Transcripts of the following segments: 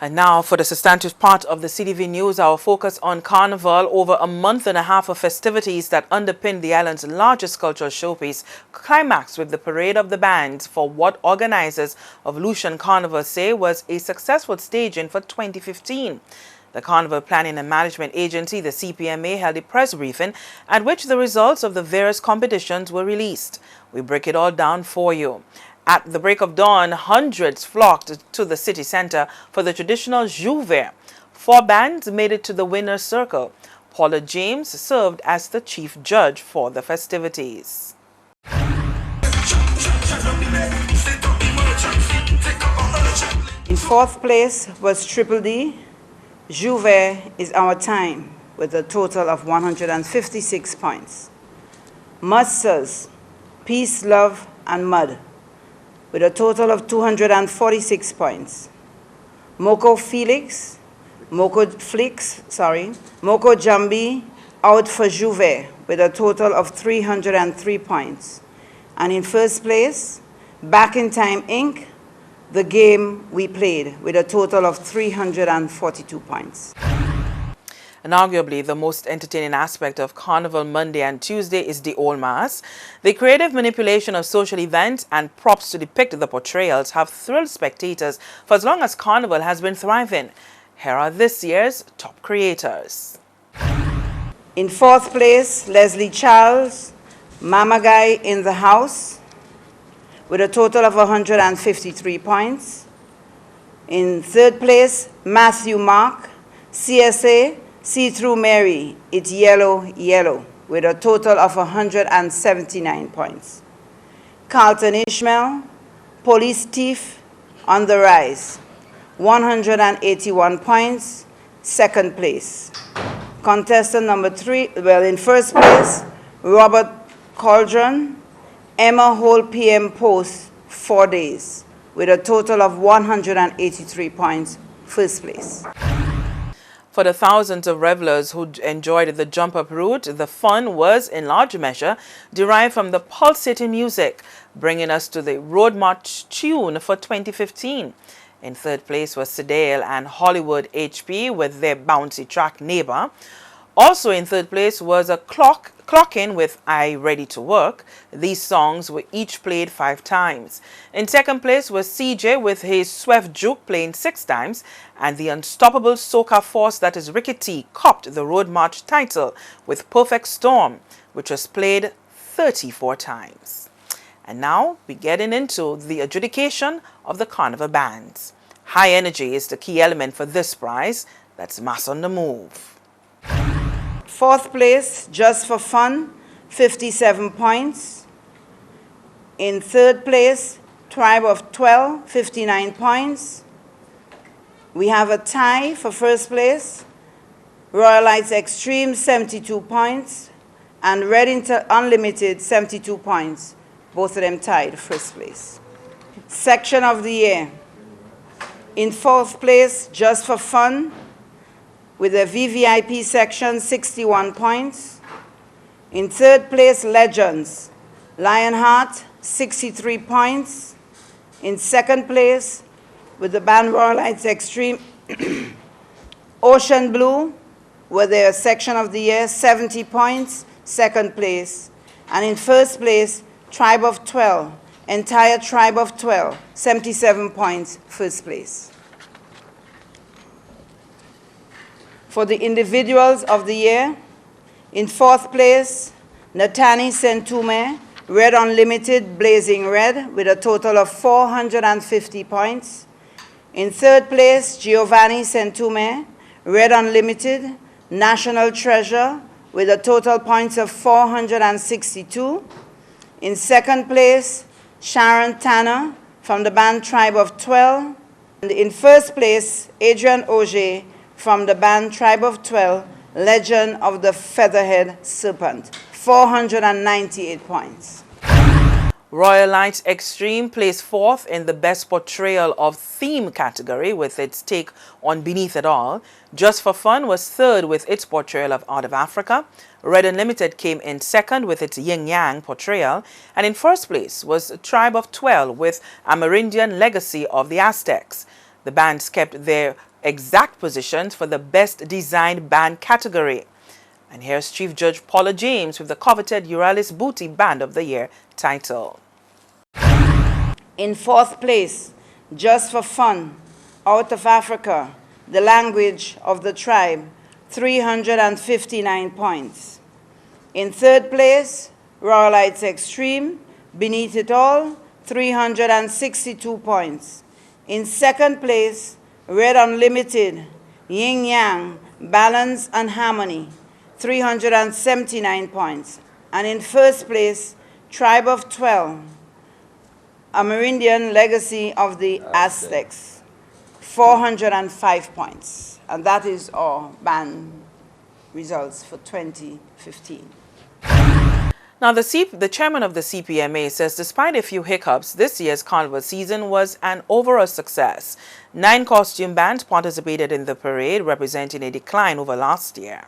And now for the substantive part of the CTV News, our focus on Carnival. Over a month and a half of festivities that underpin the island's largest cultural showpiece climaxed with the parade of the bands for what organizers of Lucian Carnival say was a successful staging for 2015. The Carnival Planning and Management Agency, the CPMA, held a press briefing at which the results of the various competitions were released. We break it all down for you. At the break of dawn, hundreds flocked to the city center for the traditional Juve. 4 bands made it to the winner's circle. Paula James served as the chief judge for the festivities. In 4th place was Triple D. Juve is our time with a total of 156 points. Musters, Peace, Love, and Mud with a total of 246 points. Moko Jambi out for Juve with a total of 303 points. And in 1st place, Back in Time Inc., the game we played with a total of 342 points. And arguably the most entertaining aspect of Carnival Monday and Tuesday is the Old Mass. The creative manipulation of social events and props to depict the portrayals have thrilled spectators for as long as Carnival has been thriving. Here are this year's top creators. In 4th place, Leslie Charles, Mama Guy in the House, with a total of 153 points. In 3rd place, Matthew Mark, CSA, See Through Mary, It's Yellow, Yellow, with a total of 179 points. Carlton Ishmael, Police Thief, On the Rise, 181 points, 2nd place. Contestant number 3, in 1st place, Robert Cauldron, Emma Hole PM Post, 4 days, with a total of 183 points, 1st place. For the thousands of revelers who enjoyed the jump-up route, the fun was, in large measure, derived from the pulsating music, bringing us to the Road March tune for 2015. In 3rd place was Sedale and Hollywood HP with their bouncy track Neighbor. Also in 3rd place was a Clock-In with I Ready to Work. These songs were each played 5 times. In 2nd place was CJ with his Swift Juke playing 6 times, and the unstoppable soca force that is Ricky T copped the Road March title with Perfect Storm, which was played 34 times. And now we're getting into the adjudication of the Carnival bands. High energy is the key element for this prize. That's Mass on the Move. 4th place, Just for Fun, 57 points. In 3rd place, Tribe of 12, 59 points. We have a tie for 1st place, Royal Lights Extreme, 72 points, and Red Unlimited, 72 points. Both of them tied 1st place. Section of the Year. In 4th place, Just for Fun, with a VVIP section, 61 points. In 3rd place, Legends, Lionheart, 63 points. In 2nd place, with the band Royal Lights Extreme, Ocean Blue, with their section of the year, 70 points, 2nd place. And in 1st place, Tribe of 12, entire Tribe of 12, 77 points, 1st place. For the individuals of the year, in 4th place, Natani Sentume, Red Unlimited, Blazing Red, with a total of 450 points. In 3rd place, Giovanni Sentume, Red Unlimited, National Treasure, with a total points of 462. In 2nd place, Sharon Tanner, from the band Tribe of 12. And in 1st place, Adrian Auger, from the band Tribe of 12, Legend of the Featherhead Serpent, 498 points. Royal Lights Extreme placed 4th in the Best Portrayal of Theme category with its take on Beneath It All. Just for Fun was 3rd with its portrayal of Out of Africa. Red Unlimited came in 2nd with its Yin Yang portrayal. And in 1st place was Tribe of 12 with Amerindian Legacy of the Aztecs. The bands kept their exact positions for the Best Designed Band category. And here's Chief Judge Paula James with the coveted Euralis Booty Band of the Year title. In fourth place, Just for Fun, Out of Africa, the language of the tribe, 359 points. In third place, Royalites Extreme, Beneath It All, 362 points. In second place, Red Unlimited, Yin Yang, Balance and Harmony, 379 points. And in first place, Tribe of 12, Amerindian Legacy of the Aztecs, 405 points. And that is our band results for 2015. Now, the chairman of the CPMA says despite a few hiccups, this year's Carnival season was an overall success. 9 costume bands participated in the parade, representing a decline over last year.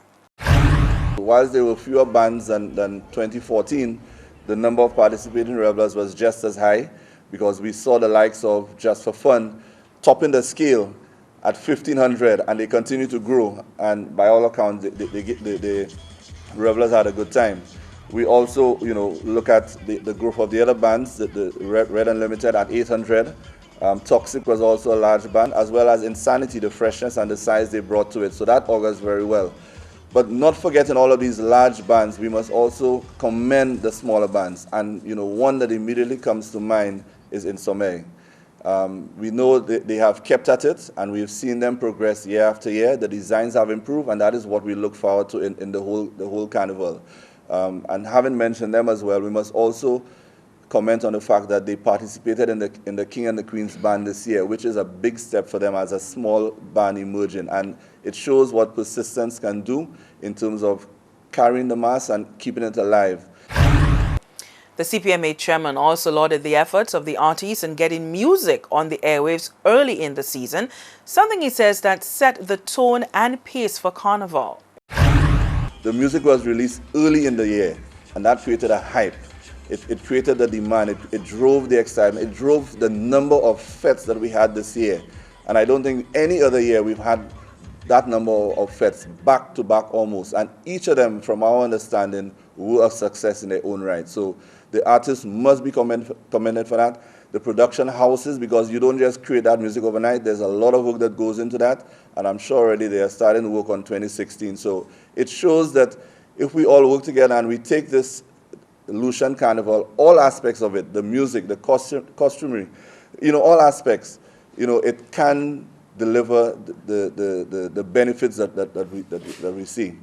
Whilst there were fewer bands than 2014, the number of participating revelers was just as high because we saw the likes of Just for Fun topping the scale at 1,500, and they continue to grow. And by all accounts, the revelers had a good time. We also, look at the growth of the other bands, the Red Unlimited at 800. Toxic was also a large band, as well as Insanity, the freshness and the size they brought to it. So that augurs very well. But not forgetting all of these large bands, we must also commend the smaller bands. And one that immediately comes to mind is Insomé. We know that they have kept at it, and we've seen them progress year after year. The designs have improved, and that is what we look forward to in the whole carnival. And having mentioned them as well, we must also comment on the fact that they participated in the King and the Queen's band this year, which is a big step for them as a small band emerging. And it shows what persistence can do in terms of carrying the mass and keeping it alive. The CPMA chairman also lauded the efforts of the artists in getting music on the airwaves early in the season, something he says that set the tone and pace for Carnival. The music was released early in the year, and that created a hype. It created the demand, it drove the excitement, it drove the number of fetes that we had this year. And I don't think any other year we've had that number of fetes back to back almost. And each of them, from our understanding, were a success in their own right. So the artists must be commended for that. The production houses, because you don't just create that music overnight, there's a lot of work that goes into that. And I'm sure already they are starting to work on 2016. So it shows that if we all work together and we take this Lucian Carnival, all aspects of it, the music, the costumery, all aspects, it can deliver the benefits that we see.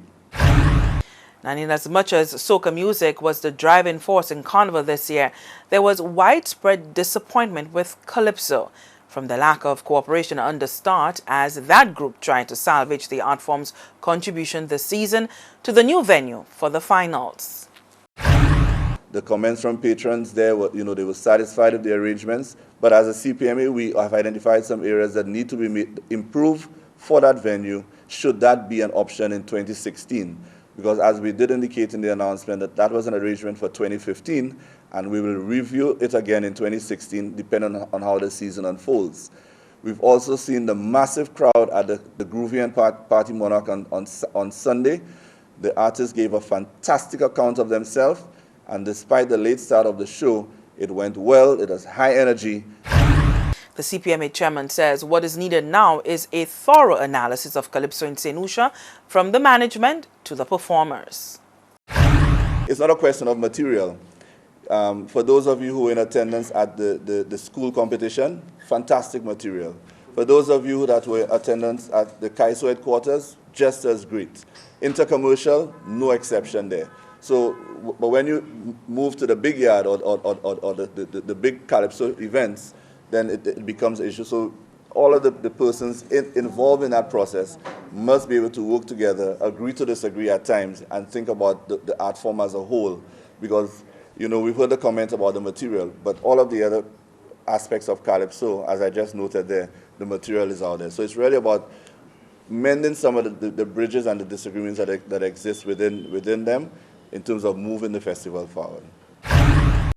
And in as much as soca music was the driving force in Carnival this year, there was widespread disappointment with Calypso from the lack of cooperation under Start, as that group tried to salvage the art form's contribution this season to the new venue for the finals. The comments from patrons there were, they were satisfied with the arrangements, but as a CPMA, we have identified some areas that need to be improved for that venue, should that be an option in 2016. Because as we did indicate in the announcement, that was an arrangement for 2015, and we will review it again in 2016, depending on how the season unfolds. We've also seen the massive crowd at the Groovian Party Monarch on Sunday. The artists gave a fantastic account of themselves, and despite the late start of the show, it went well, it has high energy. The CPMA chairman says what is needed now is a thorough analysis of Calypso in St. Lucia, from the management to the performers. It's not a question of material. For those of you who were in attendance at the school competition, fantastic material. For those of you that were in attendance at the KAISO headquarters, just as great. Intercommercial, no exception there. So, but when you move to the big yard or the big Calypso events, then it becomes an issue. So all of the persons involved in that process must be able to work together, agree to disagree at times, and think about the art form as a whole. Because, we've heard the comment about the material, but all of the other aspects of Calypso, as I just noted there, the material is out there. So it's really about mending some of the bridges and the disagreements that exist within them in terms of moving the festival forward.